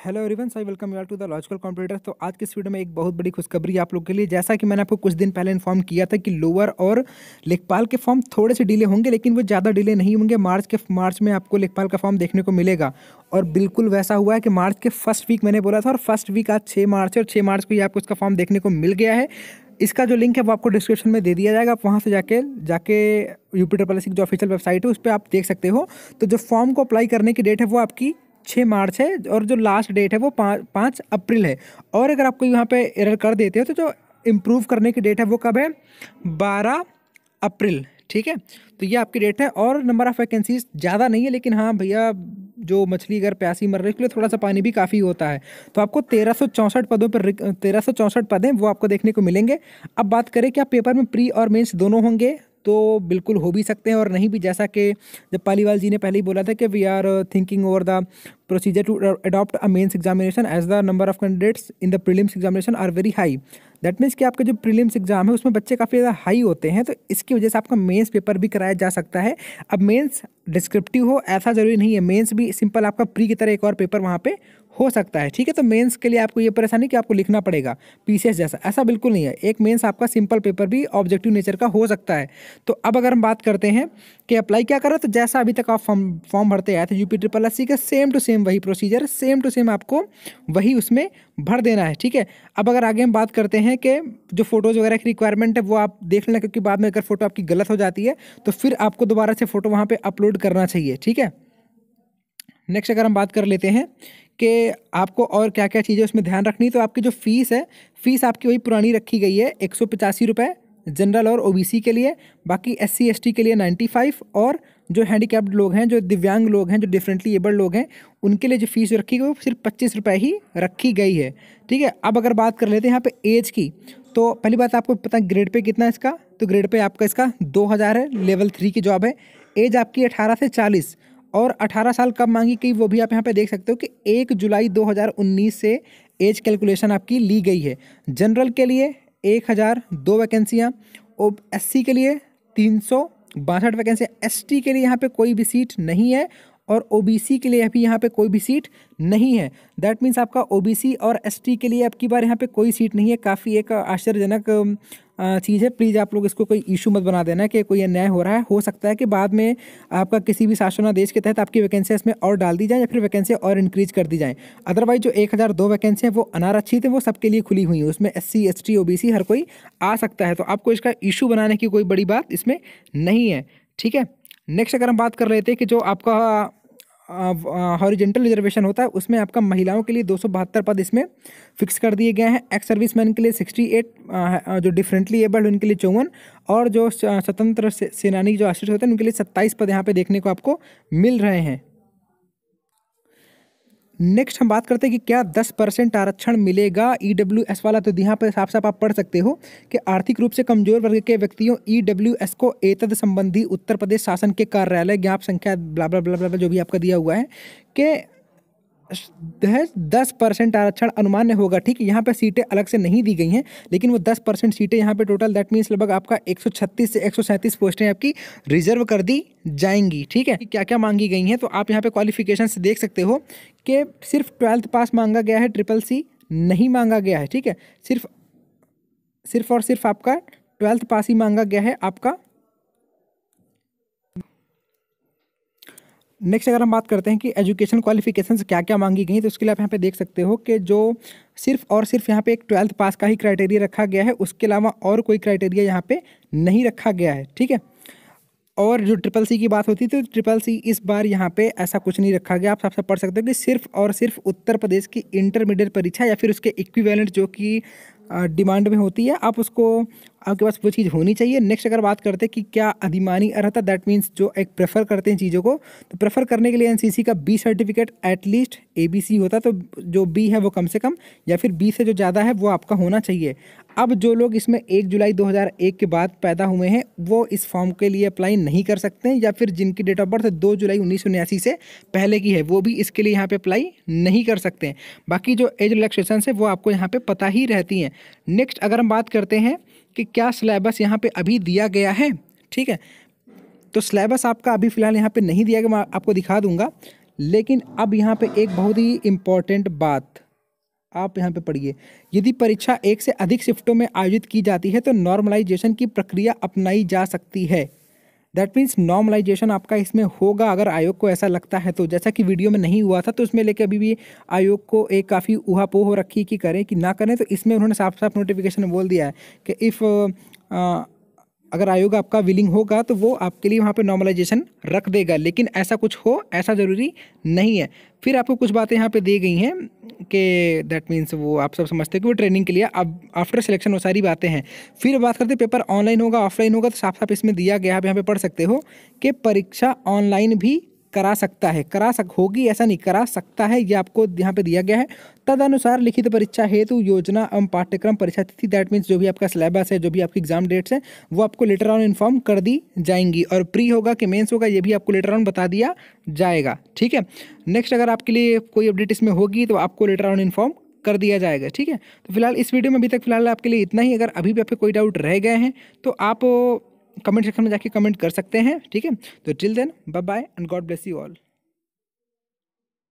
Hello everyone, I welcome you all to the logical computer. तो आज की इस वीडियो में एक बहुत बड़ी खुशखबरी आप लोग के लिए। जैसा कि मैंने आपको कुछ दिन पहले इन्फॉर्म किया था कि लोअर और लेखपाल के फॉर्म थोड़े से डिले होंगे, लेकिन वो ज़्यादा डिले नहीं होंगे। मार्च में आपको लेखपाल का फॉर्म देखने को मिलेगा और बिल्कुल वैसा हुआ है कि मार्च के फर्स्ट वीक मैंने बोला था और फर्स्ट वीक आज 6 मार्च है और 6 मार्च को ही आपको इसका फॉर्म देखने को मिल गया है। इसका जो लिंक है वो आपको डिस्क्रिप्शन में दे दिया जाएगा, आप वहाँ से जाके UP-SSC की जो ऑफिशियल वेबसाइट है उस पर आप देख सकते हो। तो जो फॉर्म को अप्लाई करने की डेट है वो आपकी 6 मार्च है और जो लास्ट डेट है वो 5 अप्रैल है। और अगर आपको यहाँ पे एरर कर देते हो तो जो इम्प्रूव करने की डेट है वो कब है? 12 अप्रैल। ठीक है, तो ये आपकी डेट है। और नंबर ऑफ़ वैकेंसीज ज़्यादा नहीं है, लेकिन हाँ भैया, जो मछली अगर प्यासी मर रही है उसके लिए थोड़ा सा पानी भी काफ़ी होता है। तो आपको 1364 पदों पर 1364 पद हैं वो आपको देखने को मिलेंगे। अब बात करें क्या पेपर में प्री और मेंस दोनों होंगे, तो बिल्कुल हो भी सकते हैं और नहीं भी। जैसा कि जब पालीवाल जी ने पहले ही बोला था कि we are thinking over the procedure to adopt a mains examination as the number of candidates in the prelims examination are very high. That means कि आपका जो प्रीलिम्स एग्जाम है उसमें बच्चे काफ़ी ज़्यादा हाई होते हैं, तो इसकी वजह से आपका मेंस पेपर भी कराया जा सकता है। अब मेंस डिस्क्रिप्टिव हो ऐसा ज़रूरी नहीं है, मेंस भी सिंपल आपका प्री की तरह एक और पेपर वहाँ पे हो सकता है। ठीक है, तो मेंस के लिए आपको ये परेशानी कि आपको लिखना पड़ेगा PCS जैसा, ऐसा बिल्कुल नहीं है। एक मेंस आपका सिंपल पेपर भी ऑब्जेक्टिव नेचर का हो सकता है। तो अब अगर हम बात करते हैं कि अप्लाई क्या करो, तो जैसा अभी तक आप फॉर्म भरते आए थे UP-SSC का सेम टू सेम वही प्रोसीजर, सेम टू सेम आपको वही उसमें भर देना है। ठीक है, अब अगर आगे हम बात करते हैं कि जो फोटोज़ वगैरह की रिक्वायरमेंट है वो आप देख लेना, क्योंकि बाद में अगर फोटो आपकी गलत हो जाती है तो फिर आपको दोबारा से फोटो वहाँ पे अपलोड करना चाहिए। ठीक है, नेक्स्ट अगर हम बात कर लेते हैं कि आपको और क्या क्या चीज़ें उसमें ध्यान रखनी, तो आपकी जो फीस है, फीस आपकी वही पुरानी रखी गई है 185 रुपये जनरल और OBC के लिए। बाकी SC ST के लिए 95, और जो हैंडीकैप्ड लोग हैं, जो दिव्यांग लोग हैं, जो डिफरेंटली एबल्ड लोग हैं, उनके लिए जो फीस रखी गई वो सिर्फ 25 रुपये ही रखी गई है। ठीक है, अब अगर बात कर लेते हैं यहाँ पे एज की, तो पहली बात आपको पता है ग्रेड पे कितना है इसका, तो ग्रेड पे आपका इसका 2000 है, लेवल 3 की जॉब है। एज आपकी 18 से 40, और 18 साल कब मांगी गई वो भी आप यहाँ पे देख सकते हो कि 1 जुलाई 2019 से एज कैलकुलेशन आपकी ली गई है। जनरल के लिए 1002 वैकेंसियाँ, और SC के लिए 362 वैकेंसियाँ, ST के लिए यहाँ पे कोई भी सीट नहीं है, और OBC के लिए अभी यहाँ पे कोई भी सीट नहीं है। दैट मीन्स आपका OBC और ST के लिए अब की बार यहाँ पे कोई सीट नहीं है। काफ़ी एक आश्चर्यजनक चीज़ है। प्लीज़ आप लोग इसको कोई इशू मत बना देना कि कोई अन्याय हो रहा है। हो सकता है कि बाद में आपका किसी भी शासनादेश के तहत आपकी वैकेंसियाँ इसमें और डाल दी जाएँ या फिर वैकेंसियाँ और इंक्रीज कर दी जाएँ। अदरवाइज जो 1002 वैकेंसियाँ वो अनारक्षित है, वो सबके लिए खुली हुई हैं। उसमें SC ST OBC हर कोई आ सकता है, तो आपको इसका इशू बनाने की कोई बड़ी बात इसमें नहीं है। ठीक है, नेक्स्ट अगर हम बात कर लेते हैं कि जो आपका हॉरिजेंटल रिजर्वेशन होता है उसमें आपका महिलाओं के लिए 272 पद इसमें फिक्स कर दिए गए हैं। एक्स सर्विसमैन के लिए 68, जो डिफरेंटली एबल्ड उनके लिए 54, और जो स्वतंत्र सेनानी जो आश्रित होते हैं उनके लिए 27 पद यहाँ पे देखने को आपको मिल रहे हैं। नेक्स्ट हम बात करते हैं कि क्या 10% आरक्षण मिलेगा EWS वाला, तो यहाँ पर साफ साफ आप पढ़ सकते हो कि आर्थिक रूप से कमजोर वर्ग के व्यक्तियों EWS को एतद संबंधी उत्तर प्रदेश शासन के कार्यालय ज्ञाप संख्या ब्ला ब्ला ब्ला ब्ला जो भी आपका दिया हुआ है कि 10% आरक्षण अनुमान्य होगा। ठीक है, यहाँ पे सीटें अलग से नहीं दी गई हैं, लेकिन वो 10% सीटें यहाँ पे टोटल, दैट मीन्स लगभग आपका 136 से 137 पोस्टें आपकी रिजर्व कर दी जाएंगी। ठीक है, क्या क्या मांगी गई हैं, तो आप यहाँ पे क्वालिफिकेशन से देख सकते हो कि सिर्फ 12th पास मांगा गया है, CCC नहीं मांगा गया है। ठीक है, सिर्फ और सिर्फ आपका 12th पास ही मांगा गया है आपका। नेक्स्ट अगर हम बात करते हैं कि एजुकेशन क्वालिफिकेशन क्या क्या मांगी गई, तो उसके लिए आप यहाँ पे देख सकते हो कि जो सिर्फ और सिर्फ यहाँ पे एक 12th पास का ही क्राइटेरिया रखा गया है, उसके अलावा और कोई क्राइटेरिया यहाँ पे नहीं रखा गया है। ठीक है, और जो CCC की बात होती थी तो CCC इस बार यहाँ पे ऐसा कुछ नहीं रखा गया। आप सबसे पढ़ सकते हो कि सिर्फ और सिर्फ उत्तर प्रदेश की इंटरमीडिएट परीक्षा या फिर उसके इक्विवेलेंट जो कि डिमांड में होती है, आप उसको, आपके पास वो चीज़ होनी चाहिए। नेक्स्ट अगर बात करते हैं कि क्या अधिमानी अर्हता, दैट मीन्स जो एक प्रेफर करते हैं चीज़ों को, तो प्रेफर करने के लिए NCC का B सर्टिफिकेट एटलीस्ट ABC होता है, तो जो B है वो कम से कम या फिर B से जो ज़्यादा है वो आपका होना चाहिए। अब जो लोग इसमें 1 जुलाई 2001 के बाद पैदा हुए हैं वो इस फॉर्म के लिए अप्लाई नहीं कर सकते हैं, या फिर जिनकी डेट ऑफ बर्थ 2 जुलाई 1979 से पहले की है वो भी इसके लिए यहाँ पे अप्लाई नहीं कर सकते हैं। बाकी जो एज रिलैक्सेशन है वो आपको यहाँ पे पता ही रहती हैं। नेक्स्ट अगर हम बात करते हैं कि क्या सिलेबस यहाँ पे अभी दिया गया है, ठीक है, तो सिलेबस आपका अभी फ़िलहाल यहाँ पे नहीं दिया गया, मैं आपको दिखा दूंगा। लेकिन अब यहाँ पे एक बहुत ही इम्पॉर्टेंट बात आप यहाँ पे पढ़िए। यदि परीक्षा एक से अधिक शिफ्टों में आयोजित की जाती है तो नॉर्मलाइजेशन की प्रक्रिया अपनाई जा सकती है। दैट मीन्स नॉर्मलाइजेशन आपका इसमें होगा अगर आयोग को ऐसा लगता है तो। जैसा कि वीडियो में नहीं हुआ था तो उसमें लेके अभी भी आयोग को एक काफ़ी ऊहापोह हो रखी कि करें कि ना करें, तो इसमें उन्होंने साफ साफ नोटिफिकेशन में बोल दिया है कि इफ़ अगर आयोग आपका विलिंग होगा तो वो आपके लिए वहाँ पे नॉर्मलाइजेशन रख देगा, लेकिन ऐसा कुछ हो ऐसा ज़रूरी नहीं है। फिर आपको कुछ बातें यहाँ पे दी गई हैं कि दैट मीन्स वो आप सब समझते हैं कि वो ट्रेनिंग के लिए अब आफ्टर सिलेक्शन वो सारी बातें हैं। फिर बात करते हैं पेपर ऑनलाइन होगा ऑफलाइन होगा, तो साफ साफ इसमें दिया गया है, आप यहाँ पे पढ़ सकते हो कि परीक्षा ऑनलाइन भी करा सकता है, होगी ऐसा नहीं, करा सकता है, ये आपको यहाँ पे दिया गया है। तदनुसार लिखित परीक्षा हेतु योजना एवं पाठ्यक्रम परीक्षा तिथि, दैट मीन्स जो भी आपका सिलेबस है, जो भी आपकी एग्जाम डेट्स है, वो आपको लेटर ऑन इन्फॉर्म कर दी जाएंगी। और प्री होगा कि मेंस होगा ये भी आपको लेटर ऑन बता दिया जाएगा। ठीक है, नेक्स्ट अगर आपके लिए कोई अपडेट इसमें होगी तो आपको लेटर ऑन इन्फॉर्म कर दिया जाएगा। ठीक है, तो फिलहाल इस वीडियो में अभी तक फिलहाल आपके लिए इतना ही। अगर अभी भी आपके कोई डाउट रह गए हैं तो आप कमेंट सेक्शन में जाके कमेंट कर सकते हैं। ठीक है, तो till then bye bye and God bless you all.